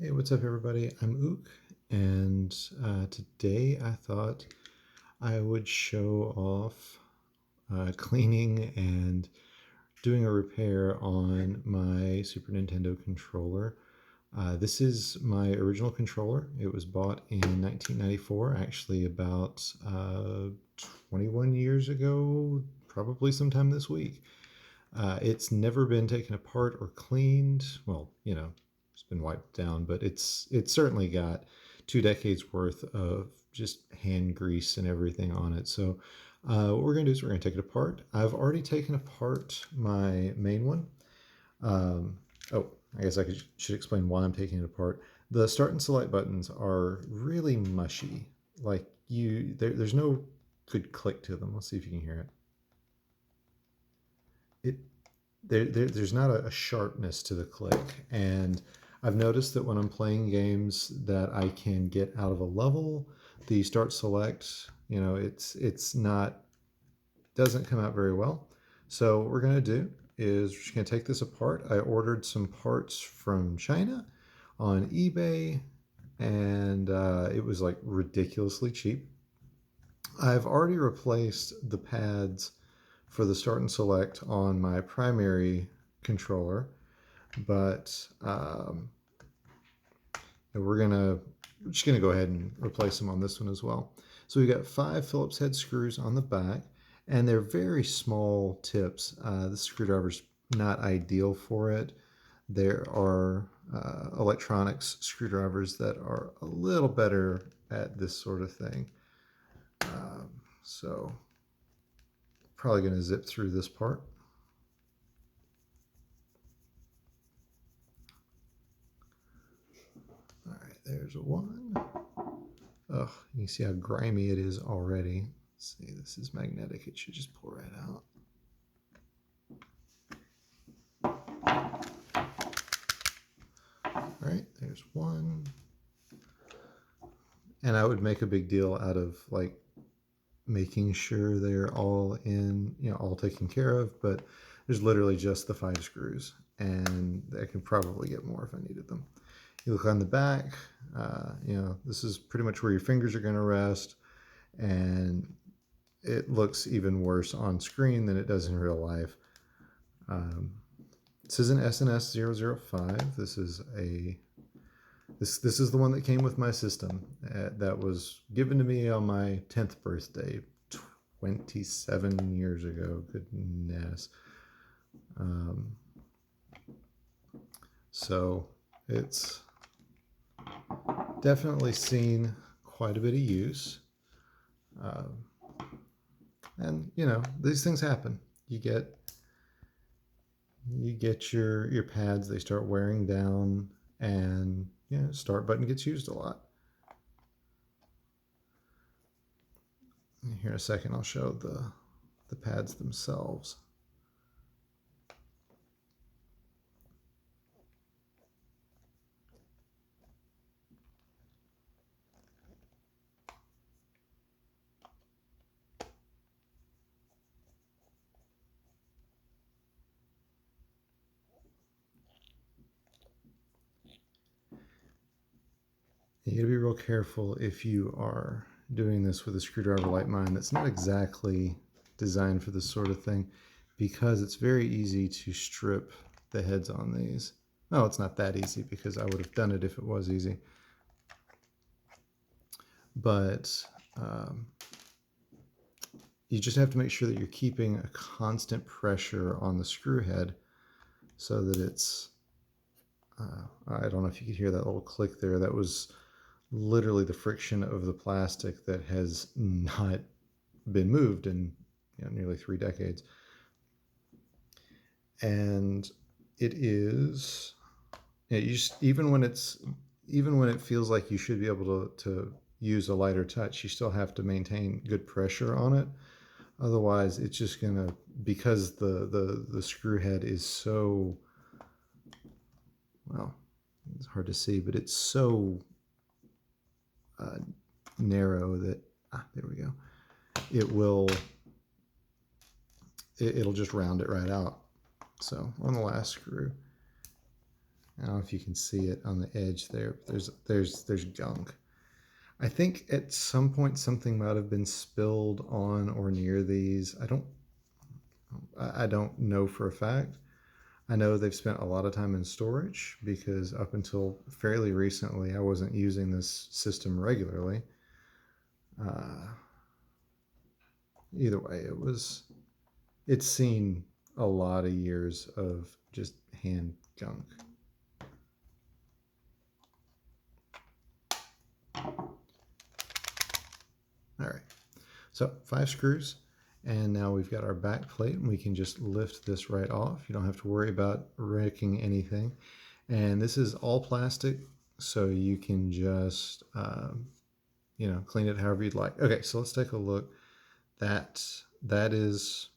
Hey, what's up, everybody? I'm Ook, and today I thought I would show off cleaning and doing a repair on my Super Nintendo controller. This is my original controller. It was bought in 1994, actually about 21 years ago, probably sometime this week. It's never been taken apart or cleaned. Well, it's been wiped down, but it's certainly got 2 decades worth of just hand grease and everything on it. So what we're going to do is we're going to take it apart. I've already taken apart my main one. Oh, I guess should explain why I'm taking it apart. The start and select buttons are really mushy. Like there's no good click to them. Let's see if you can hear it. There's not a sharpness to the click, and I've noticed that when I'm playing games that I can get out of a level, the start select, it's not doesn't come out very well. So what we're going to do is we're just going to take this apart. I ordered some parts from China on eBay, and it was like ridiculously cheap. I've already replaced the pads for the start and select on my primary controller, but we're just gonna go ahead and replace them on this one as well. So we've got 5 Phillips head screws on the back, and they're very small tips. The screwdriver's not ideal for it. There are electronics screwdrivers that are a little better at this sort of thing. So probably going to zip through this part. All right, there's one. Oh, you can see how grimy it is already. Let's see, this is magnetic. It should just pull right out. All right, there's one. And I would make a big deal out of like making sure they're all all taken care of, but there's literally just the 5 screws, and I could probably get more if I needed them. You look on the back, this is pretty much where your fingers are going to rest, and it looks even worse on screen than it does in real life. This is an SNES 005. This is this is the one that came with my system that was given to me on my 10th birthday 27 years ago. Goodness. So it's definitely seen quite a bit of use. And these things happen. You get your pads, they start wearing down, and start button gets used a lot. Here in a second I'll show the pads themselves. You gotta be real careful if you are doing this with a screwdriver like mine that's not exactly designed for this sort of thing, because it's very easy to strip the heads on these. Oh, it's not that easy, because I would have done it if it was easy. But you just have to make sure that you're keeping a constant pressure on the screw head so that it's, I don't know if you could hear that little click there. That was literally the friction of the plastic that has not been moved in nearly 3 decades. And it is, even when it feels like you should be able to use a lighter touch, you still have to maintain good pressure on it. Otherwise, it's just gonna, because the screw head is so, well, it's hard to see, but it's so narrow that there we go. It'll just round it right out. So on the last screw, I don't know if you can see it on the edge there. There's gunk. I think at some point something might have been spilled on or near these. I don't know for a fact. I know they've spent a lot of time in storage because up until fairly recently I wasn't using this system regularly. Uh, Either way, it's seen a lot of years of just hand gunk. All right, so 5 screws, and now we've got our back plate, and we can just lift this right off. You don't have to worry about wrecking anything. And this is all plastic, so you can just clean it however you'd like. Okay, so let's take a look. That is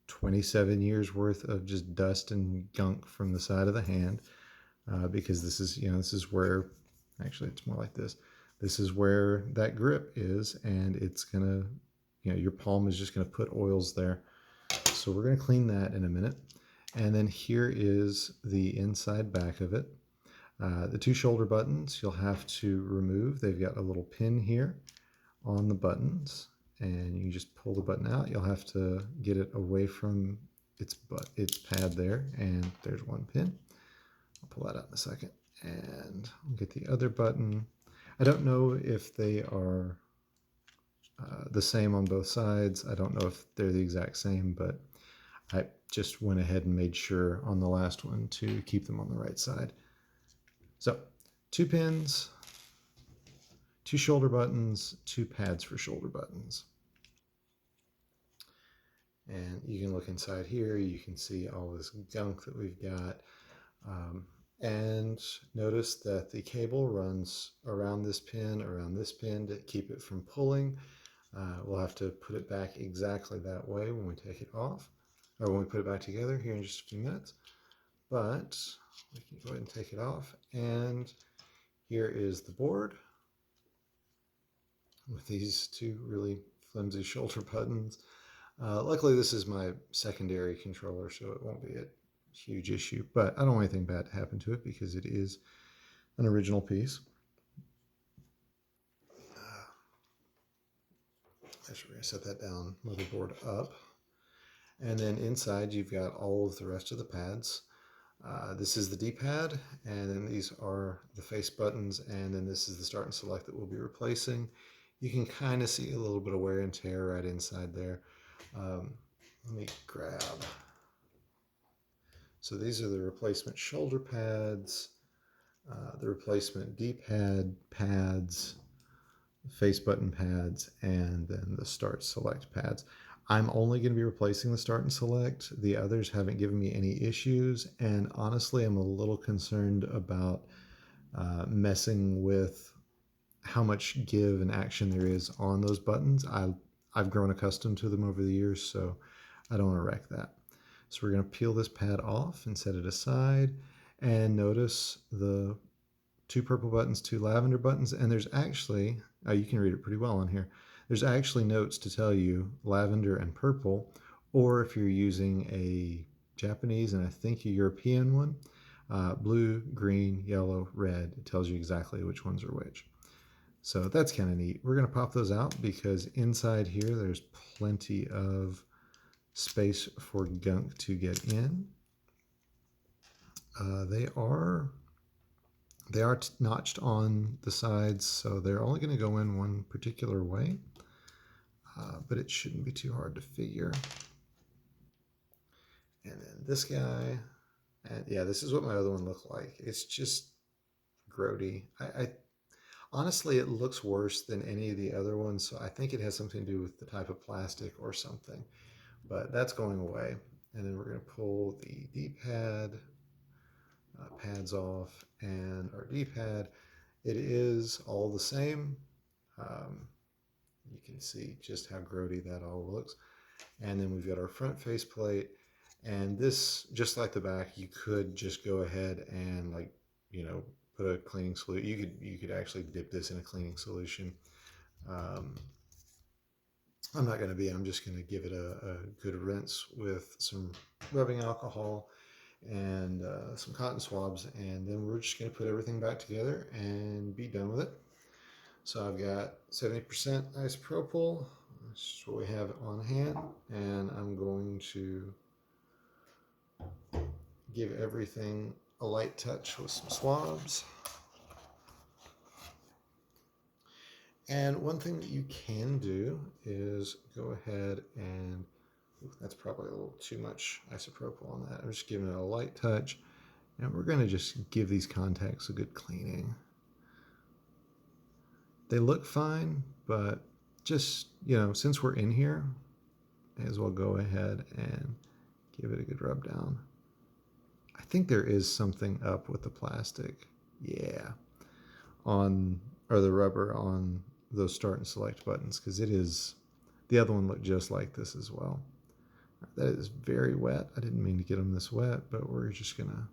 27 years worth of just dust and gunk from the side of the hand, because this is where, actually it's more like this. This is where that grip is, and it's gonna, your palm is just gonna put oils there. So we're gonna clean that in a minute. And then here is the inside back of it. The 2 shoulder buttons you'll have to remove. They've got a little pin here on the buttons, and you just pull the button out. You'll have to get it away from its pad there, and there's one pin. I'll pull that out in a second, and I'll get the other button. I don't know if they are the same on both sides. I don't know if they're the exact same, but I just went ahead and made sure on the last one to keep them on the right side. So 2 pins, 2 shoulder buttons, 2 pads for shoulder buttons. And you can look inside here, you can see all this gunk that we've got. And notice that the cable runs around this pin to keep it from pulling. We'll have to put it back exactly that way when we take it off, or when we put it back together here in just a few minutes. But we can go ahead and take it off, and here is the board with these 2 really flimsy shoulder buttons. Luckily, this is my secondary controller, so it won't be a huge issue, but I don't want anything bad to happen to it because it is an original piece. Actually, we're going to set that down, motherboard up. And then inside, you've got all of the rest of the pads. This is the D-pad, and then these are the face buttons, and then this is the start and select that we'll be replacing. You can kind of see a little bit of wear and tear right inside there. Let me grab. So these are the replacement shoulder pads, the replacement D-pad pads, face button pads, and then the start select pads. I'm only going to be replacing the start and select. The others haven't given me any issues, and honestly, I'm a little concerned about messing with how much give and action there is on those buttons. I've grown accustomed to them over the years, so I don't want to wreck that. So we're going to peel this pad off and set it aside, and notice the 2 purple buttons, 2 lavender buttons, and there's actually, you can read it pretty well on here, there's actually notes to tell you lavender and purple, or if you're using a Japanese and I think a European one, blue, green, yellow, red. It tells you exactly which ones are which. So that's kind of neat. We're going to pop those out because inside here there's plenty of space for gunk to get in. They are notched on the sides, so they're only going to go in one particular way, but it shouldn't be too hard to figure. And then this guy, and yeah, this is what my other one looked like. It's just grody. I honestly, it looks worse than any of the other ones, so I think it has something to do with the type of plastic or something, but that's going away. And then we're going to pull the D-pad pads off, and our D-pad, it is all the same. You can see just how grody that all looks. And then we've got our front face plate, and this, just like the back, you could just go ahead and put a cleaning solution. You could actually dip this in a cleaning solution. I'm not going to be. I'm just going to give it a good rinse with some rubbing alcohol, and some cotton swabs, and then we're just going to put everything back together and be done with it. So I've got 70% isopropyl, that's what we have on hand, and I'm going to give everything a light touch with some swabs. And one thing that you can do is go ahead and, that's probably a little too much isopropyl on that. I'm just giving it a light touch, and we're going to just give these contacts a good cleaning. They look fine, but just, since we're in here, may as well go ahead and give it a good rub down. I think there is something up with the plastic. Yeah. Or the rubber on those start and select buttons, because the other one looked just like this as well. That is very wet. I didn't mean to get them this wet, but we're just going to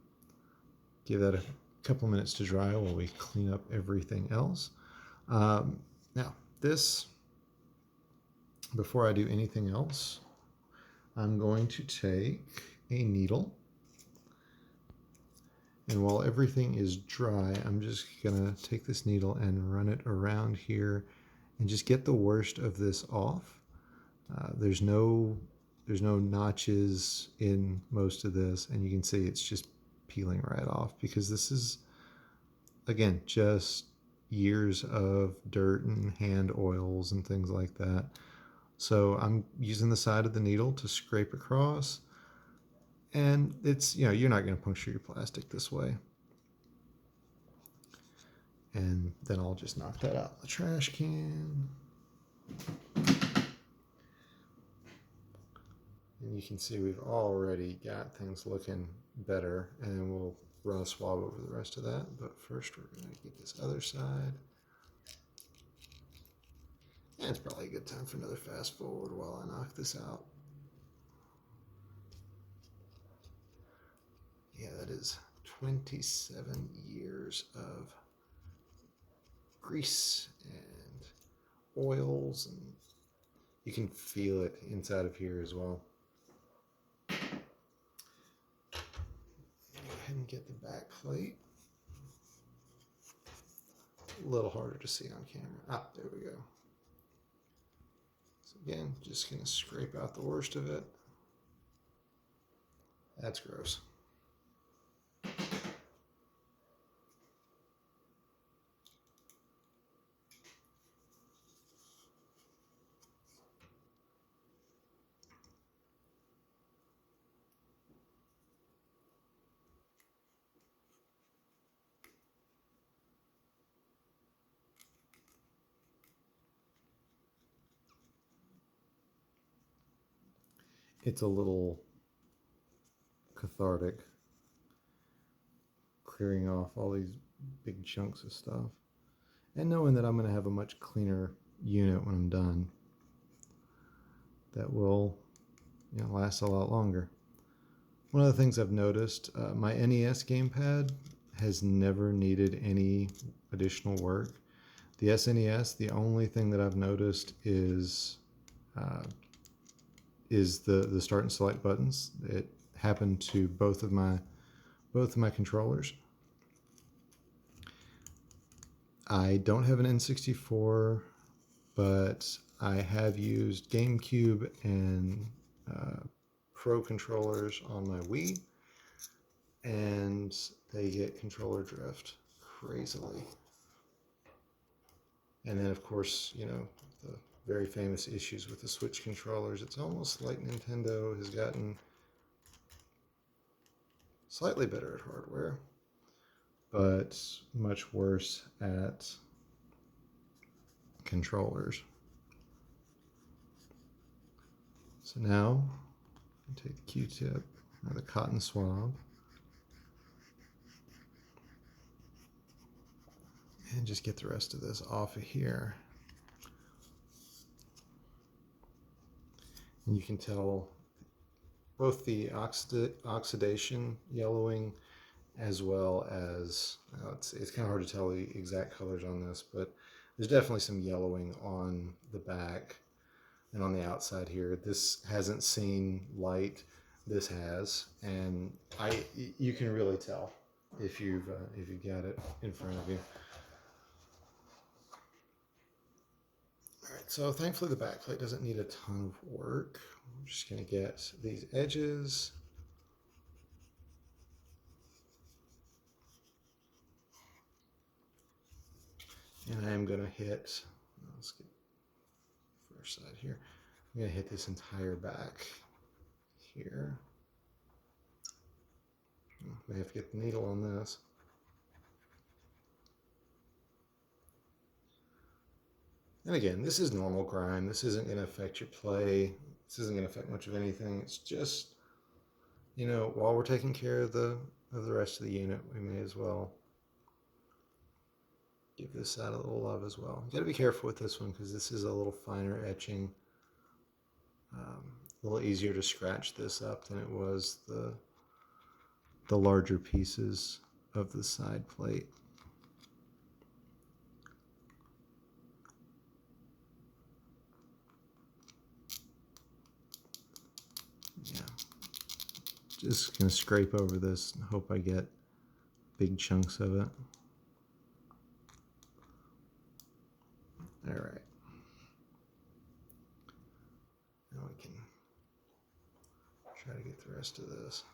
give that a couple minutes to dry while we clean up everything else. Now, before I do anything else, I'm going to take a needle, and while everything is dry, I'm just going to take this needle and run it around here and just get the worst of this off. There's no notches in most of this, and you can see it's just peeling right off, because this is, again, just years of dirt and hand oils and things like that. So I'm using the side of the needle to scrape across, and it's, you're not going to puncture your plastic this way. And then I'll just knock that out in the trash can. And you can see we've already got things looking better, and then we'll run a swab over the rest of that. But first we're going to get this other side. And it's probably a good time for another fast forward while I knock this out. Yeah, that is 27 years of grease and oils, and you can feel it inside of here as well. Go ahead and get the back plate. A little harder to see on camera. There we go. So again, just going to scrape out the worst of it. That's gross. It's a little cathartic, clearing off all these big chunks of stuff, and knowing that I'm going to have a much cleaner unit when I'm done that will last a lot longer. One of the things I've noticed, my NES gamepad has never needed any additional work. The SNES, the only thing that I've noticed is the start and select buttons. It happened to both of my controllers. I don't have an N64, but I have used GameCube and Pro controllers on my Wii, and they get controller drift crazily. And then, of course, the very famous issues with the Switch controllers. It's almost like Nintendo has gotten slightly better at hardware, but much worse at controllers. So now, take the Q-tip or the cotton swab and just get the rest of this off of here. And you can tell both the oxidation yellowing, as well as, it's kind of hard to tell the exact colors on this, but there's definitely some yellowing on the back and on the outside here. This hasn't seen light. this has, and you can really tell if you've got it in front of you. All right, so thankfully the backplate doesn't need a ton of work. I'm just going to get these edges. And I am going to hit, let's get the first side here. I'm going to hit this entire back here. I have to get the needle on this. And again, this is normal grime. This isn't going to affect your play. This isn't going to affect much of anything. It's just, you know, while we're taking care of the rest of the unit, we may as well give this side a little love as well. You got to be careful with this one because this is a little finer etching. A little easier to scratch this up than it was the larger pieces of the side plate. Yeah, just gonna scrape over this and hope I get big chunks of it. All right. Now we can try to get the rest of this.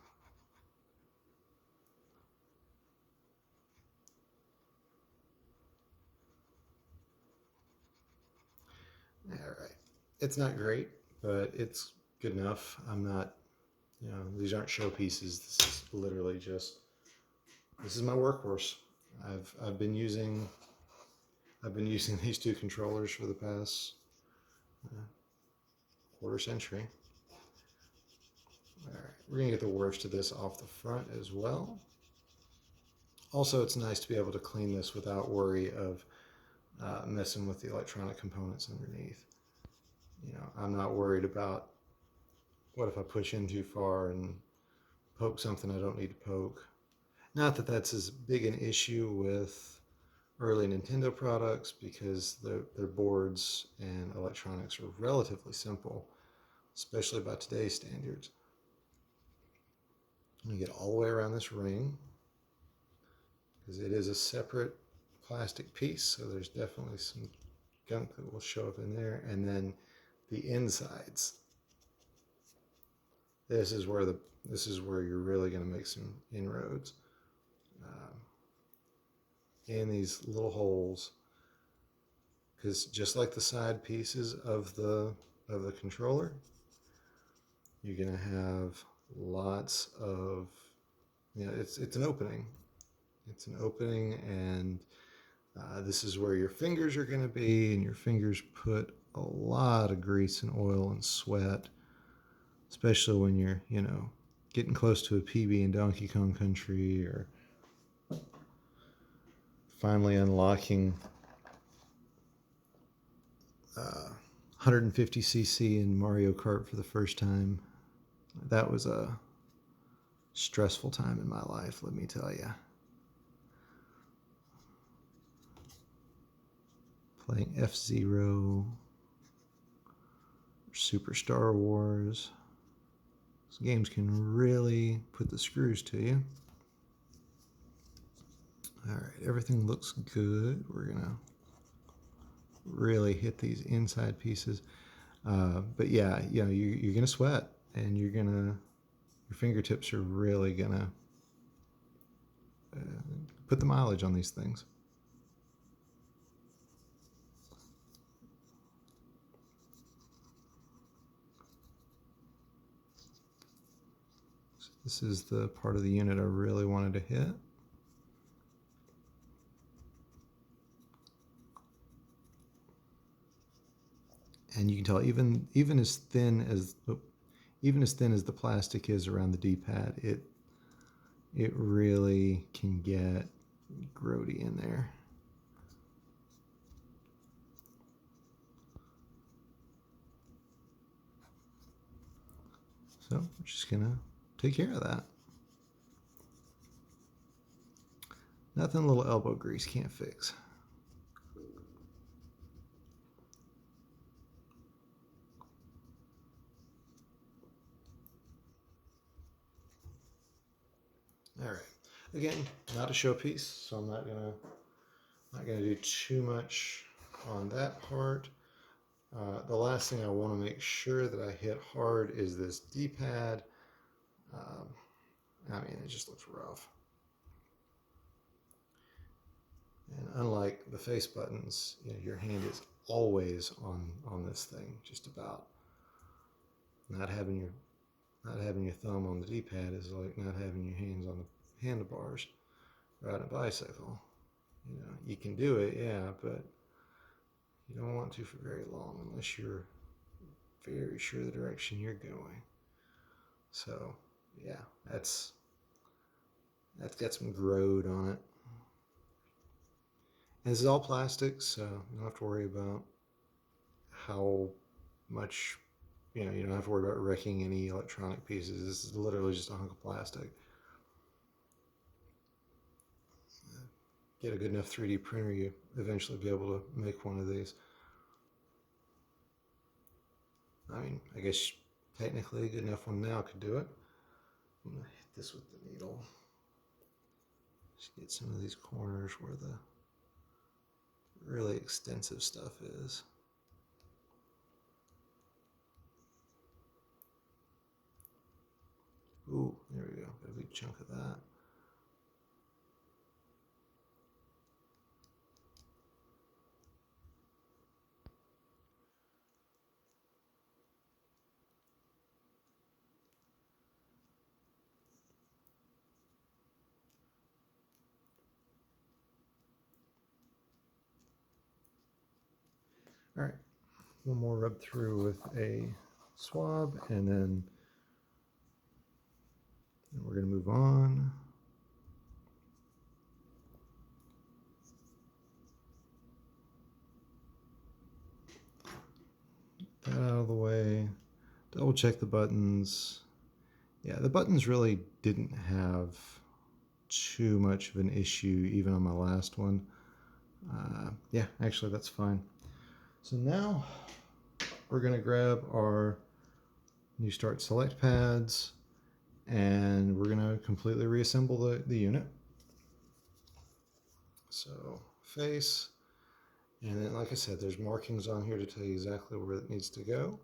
All right. It's not great, but it's good enough. I'm not, you know, these aren't showpieces. This is literally just, this is my workhorse. I've been using these two controllers for the past quarter century. All right, we're gonna get the worst of this off the front as well. Also, it's nice to be able to clean this without worry of messing with the electronic components underneath. You know, I'm not worried about what if I push in too far and poke something I don't need to poke. Not that that's as big an issue with early Nintendo products because their boards and electronics are relatively simple, especially by today's standards. I'm going to get all the way around this ring because it is a separate plastic piece, so there's definitely some gunk that will show up in there. And then the insides. This is where you're really going to make some inroads. In these little holes, because just like the side pieces of the controller, you're going to have lots of, you know, it's an opening. It's an opening, and this is where your fingers are going to be, and your fingers put a lot of grease and oil and sweat, especially when you're, you know, getting close to a PB in Donkey Kong Country, or finally unlocking 150cc in Mario Kart for the first time. That was a stressful time in my life, let me tell you. Playing F-Zero, Super Star Wars. These games can really put the screws to you. All right, everything looks good. We're gonna really hit these inside pieces. But yeah, you know, you're gonna sweat, and your fingertips are really gonna put the mileage on these things. So this is the part of the unit I really wanted to hit. And you can tell even as thin as the plastic is around the D-pad, it really can get grody in there. So we're just gonna take care of that. Nothing a little elbow grease can't fix. Again, not a showpiece, so I'm not gonna do too much on that part. The last thing I want to make sure that I hit hard is this D-pad. I mean, it just looks rough. And unlike the face buttons, you know, your hand is always on this thing, just about. Not having your thumb on the D-pad is like not having your hands on the handlebars riding a bicycle. You know, you can do it, yeah, but you don't want to for very long unless you're very sure the direction you're going. So, yeah, that's got some growed on it. And this is all plastic, so you don't have to worry about how much, you know, you don't have to worry about wrecking any electronic pieces. This is literally just a hunk of plastic. Get a good enough 3D printer, you eventually be able to make one of these. I mean, I guess technically a good enough one now could do it. I'm gonna hit this with the needle. Just get some of these corners where the really extensive stuff is. Ooh, there we go. Got a big chunk of that. All right, one more rub through with a swab, and then we're going to move on. That out of the way. Double check the buttons. Yeah, the buttons really didn't have too much of an issue even on my last one. Yeah, actually that's fine. So now we're going to grab our new start select pads and we're going to completely reassemble the unit. So face, and then like I said, there's markings on here to tell you exactly where it needs to go.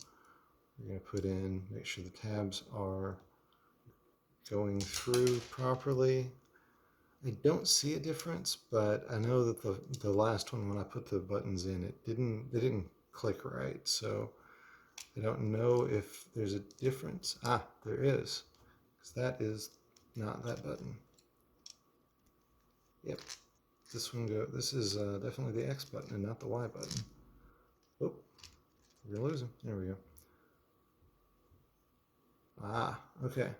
We're going to put in, make sure the tabs are going through properly. I don't see a difference, but I know that the last one, when I put the buttons in, they didn't click right. So I don't know if there's a difference. Ah, there is, because that is not that button. Yep, this is definitely the X button and not the Y button. Oh, we're gonna lose him. There we go. Ah, okay.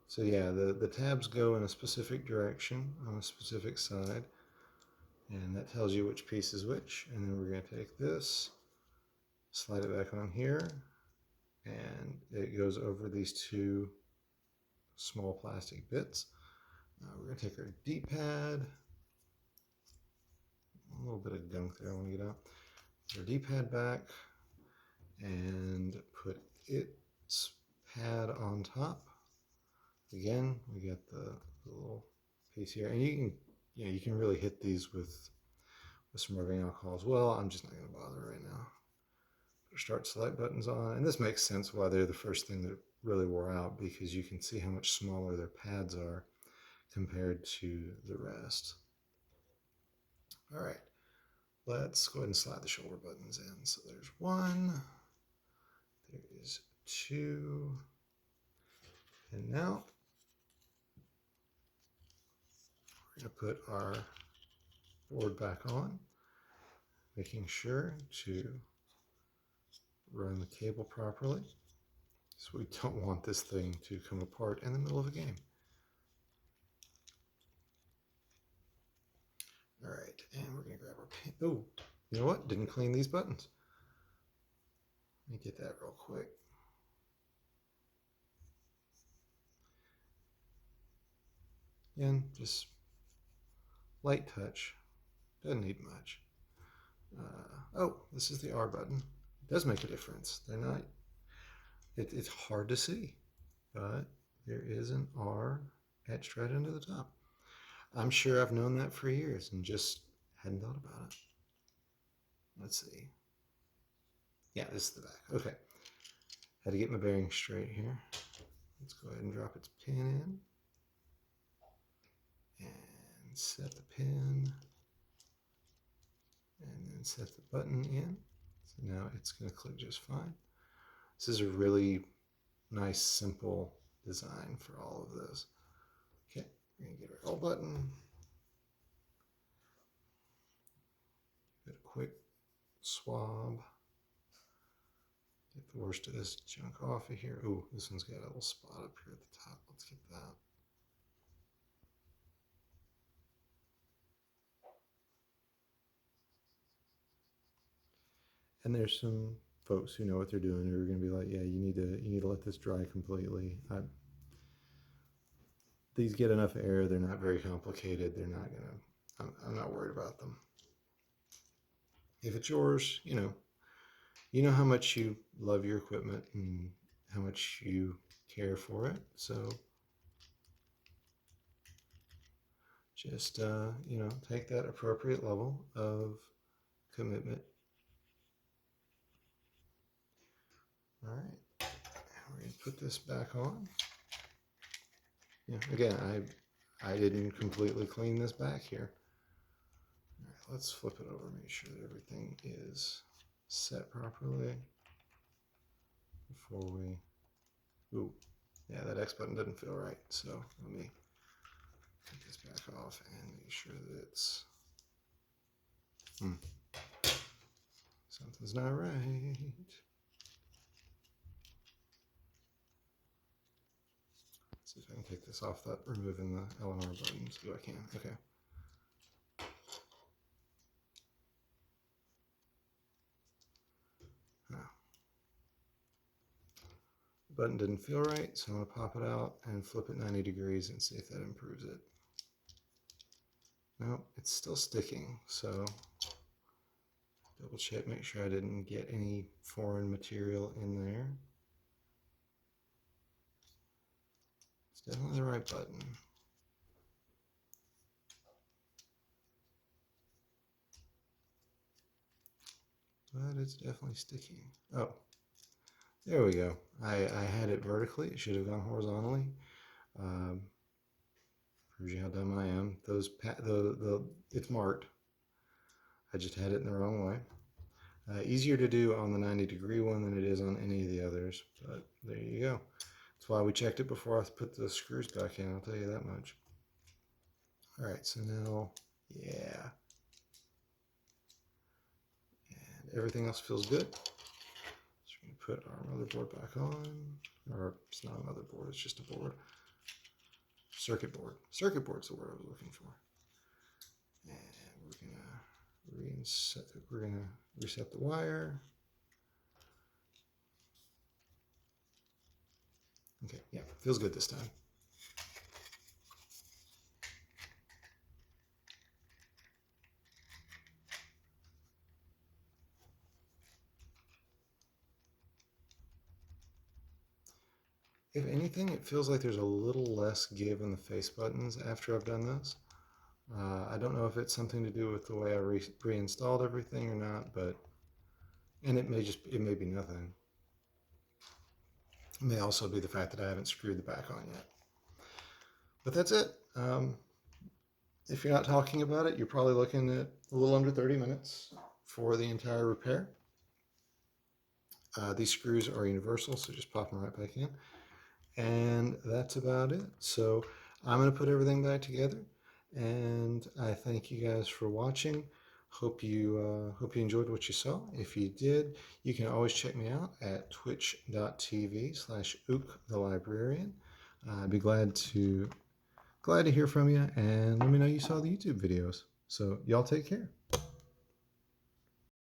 So yeah, the tabs go in a specific direction on a specific side, and that tells you which piece is which. And then we're going to take this, slide it back on here, and it goes over these two small plastic bits. We're going to take our D-pad, a little bit of gunk there I want to get out, our D-pad back, and put its pad on top. Again, we got the little piece here, and you can really hit these with some rubbing alcohol as well. I'm just not going to bother right now. Put our start select buttons on, and this makes sense why they're the first thing that really wore out, because you can see how much smaller their pads are compared to the rest. All right, let's go ahead and slide the shoulder buttons in. So there's one, there is two, and now we're going to put our board back on, making sure to run the cable properly. So we don't want this thing to come apart in the middle of a game. All right, and we're going to grab our pen. Oh, you know what? Didn't clean these buttons. Let me get that real quick. Again, just light touch. Doesn't need much. Oh, this is the R button. It does make a difference. They're not. It's hard to see, but there is an R etched right into the top. I'm sure I've known that for years and just hadn't thought about it. Let's see. Yeah, this is the back. Okay. Had to get my bearing straight here. Let's go ahead and drop its pin in. And set the pin. And then set the button in. So now it's going to click just fine. This is a really nice, simple design for all of this. Okay, we're going to get our L button. Get a quick swab. Get the worst of this junk off of here. Ooh, this one's got a little spot up here at the top. Let's get that. And there's some folks who know what they're doing who are going to be like, yeah, you need to let this dry completely. These get enough air. They're not very complicated. They're not gonna. I'm not worried about them. If it's yours, you know how much you love your equipment and how much you care for it. So just take that appropriate level of commitment. All right, we're going to put this back on. Again, I didn't completely clean this back here. All right, let's flip it over, make sure that everything is set properly before we. Ooh, yeah, that X button doesn't feel right. So let me take this back off and make sure that it's. Something's not right. Let's see if I can take this off without removing the L and R buttons. Oh, I can. Okay. The button didn't feel right, so I'm going to pop it out and flip it 90 degrees and see if that improves it. No, it's still sticking, so double check, make sure I didn't get any foreign material in there. It's definitely the right button. But it's definitely sticking. Oh, there we go. I had it vertically. It should have gone horizontally. Proves you how dumb I am. It's marked. I just had it in the wrong way. Easier to do on the 90-degree one than it is on any of the others, but there you go. That's why we checked it before I put the screws back in, I'll tell you that much. All right, so now, yeah. And everything else feels good. So we're going to put our motherboard back on, or it's not a motherboard, it's just a board. Circuit board. Circuit board's the word I was looking for. And we're gonna reset the wire. Okay, yeah, feels good this time. If anything, it feels like there's a little less give in the face buttons after I've done this. I don't know if it's something to do with the way I reinstalled everything or not, and it may be nothing. It may also be the fact that I haven't screwed the back on yet. But that's it. If you're not talking about it, you're probably looking at a little under 30 minutes for the entire repair. These screws are universal, so just pop them right back in. And that's about it. So I'm going to put everything back together. And I thank you guys for watching. Hope you enjoyed what you saw. If you did, you can always check me out at twitch.tv/OokTheLibrarian. I'd be glad to hear from you, and let me know you saw the YouTube videos. So y'all take care.